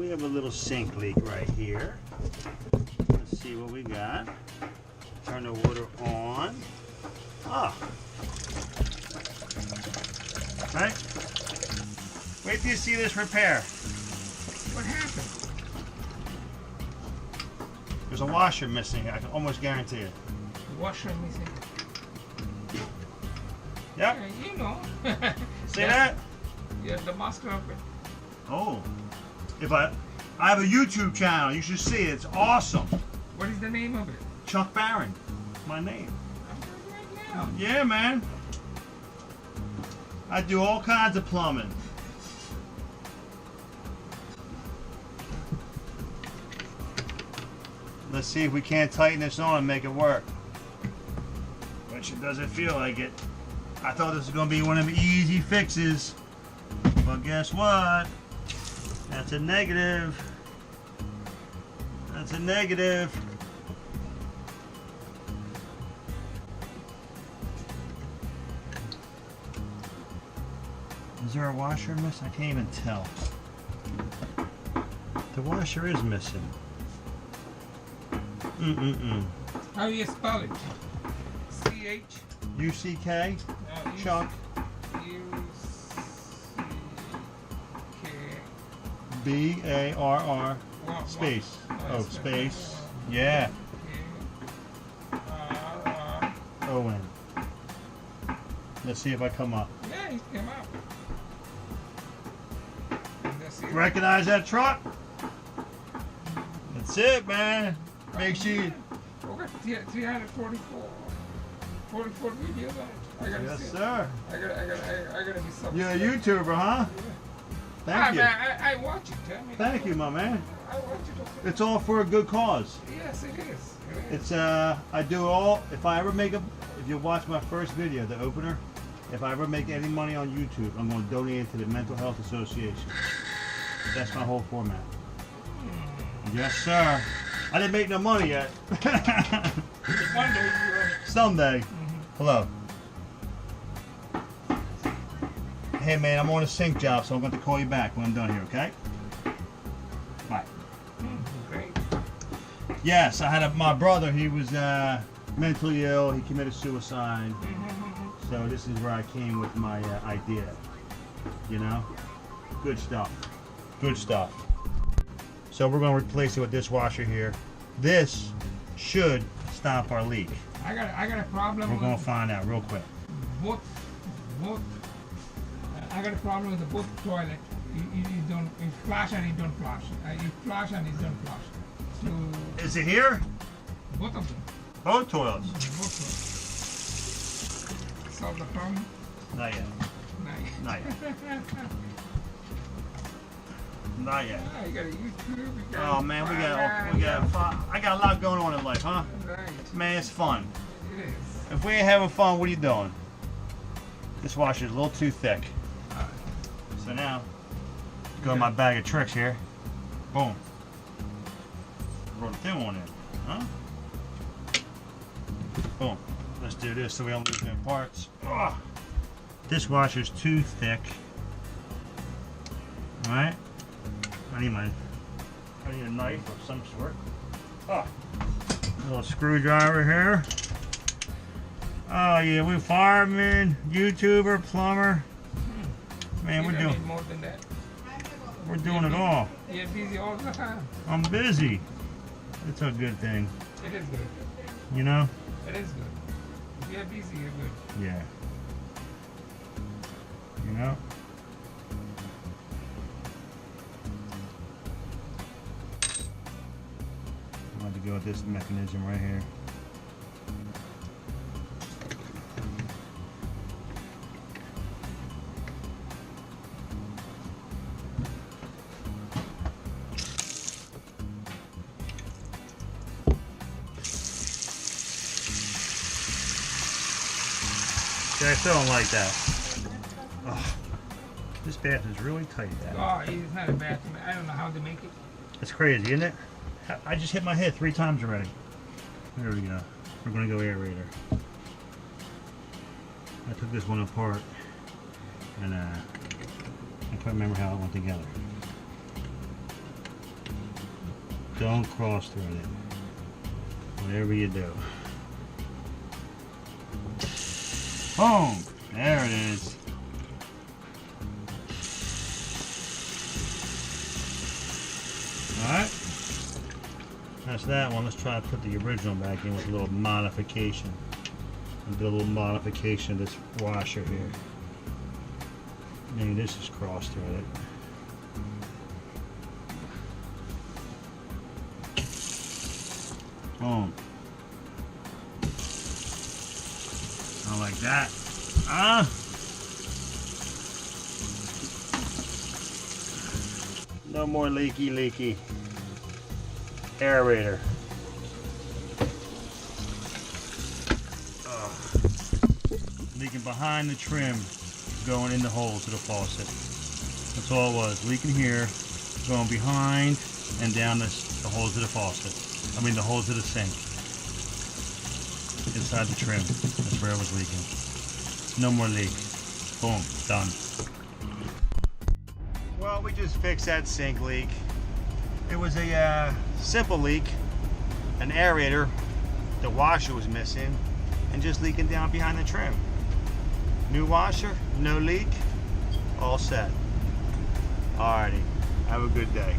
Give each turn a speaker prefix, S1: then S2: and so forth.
S1: we have a little sink leak right here. Let's see what we got. Turn the water on. Ah. Right? Wait till you see this repair.
S2: What happened?
S1: There's a washer missing. I can almost guarantee it.
S2: The washer missing.
S1: Yep.
S2: You know.
S1: See that?
S2: Yeah, the master of it.
S1: Oh. If I have a YouTube channel, you should see it. It's awesome.
S2: What is the name of it?
S1: Chuck Barron. My name.
S2: I'm doing it right now.
S1: Yeah, man. I do all kinds of plumbing. Let's see if we can't tighten this on and make it work. Which it doesn't feel like it. I thought this was going to be one of them easy fixes. But guess what? That's a negative. That's a negative. Is there a washer missing? I can't even tell. The washer is missing.
S2: How do you spell it? C-H?
S1: U-C-K? Chuck?
S2: U-C-K.
S1: B-A-R-R. Space. Oh, space. Yeah. Owen. Let's see if I come up.
S2: Yeah, he came out.
S1: Recognize that truck? That's it, man. Make sure you...
S2: Okay, 344. 44 videos on it. I gotta
S1: Yes,
S2: see
S1: sir.
S2: I gotta be subscribed.
S1: You're a YouTuber, huh? Thank you.
S2: I watch it. Tell me.
S1: Thank you, my man.
S2: I watch it. Also.
S1: It's all for a good cause.
S2: Yes, it is.
S1: It's I do all. If I ever make a, if you watch my first video, the opener, if I ever make any money on YouTube, I'm going to donate it to the Mental Health Association. That's my whole format. Yes, sir. I didn't make no money yet.
S2: One day you will.
S1: Someday. Hello. Hey, man, I'm on a sink job, so I'm going to call you back when I'm done here, okay? Bye.
S2: Great.
S1: Yes, I had my brother. He was mentally ill. He committed suicide. So this is where I came with my idea. You know? Good stuff. Good stuff. So we're going to replace it with this washer here. This should stop our leak.
S2: I got a problem.
S1: We're going to find out real quick.
S2: Both. I got a problem with the both toilet. You don't. You flush and you don't flush. You flush and you don't flush. So
S1: Is it here?
S2: both of them.
S1: Both toilets.
S2: Both toilets. Solve the problem.
S1: Not yet.
S2: Nice.
S1: Not yet. Not yet.
S2: You got a YouTube. You got
S1: Oh man, we got fun. I got a lot going on in life, huh?
S2: Right.
S1: Man, it's fun.
S2: It is.
S1: If we ain't having fun, what are you doing? This washer's a little too thick. So now, go in my bag of tricks here. Boom. Roll the thin one in, huh? Boom. Let's do this so we don't lose any parts. Ugh. This washer's too thick. All right. I need a knife of some sort. Ah. Little screwdriver here. Oh yeah, we fireman, YouTuber, plumber. Man, we're doing
S2: more than that.
S1: We're doing it all.
S2: You're busy all the time.
S1: I'm busy. It's a good thing.
S2: It is good.
S1: You know?
S2: It is good. If you're busy, you're good.
S1: Yeah. You know? I'm going to go with this mechanism right here. See, I still don't like that. Oh, this bath is really tight.
S2: Oh, it's not a bathroom. I don't know how they make it.
S1: It's crazy, isn't it? I just hit my head 3 times already. There we go. We're going to go aerator. I took this one apart and I can't remember how it went together. Don't cross thread it. Whatever you do. Boom! There it is. Alright. That's that one. Let's try to put the original back in with a little modification. And do a little modification of this washer here. Maybe this is cross-threaded. Boom. I like that. No more leaky aerator. Leaking behind the trim, going in the hole to the faucet. That's all it was. Leaking here, going behind and down the holes to the faucet. I mean the hole to the sink. Inside the trim. That's where it was leaking. No more leak. Boom. Done. Well, we just fixed that sink leak. It was a simple leak. An aerator. The washer was missing. And just leaking down behind the trim. New washer. No leak. All set. Alrighty. Have a good day.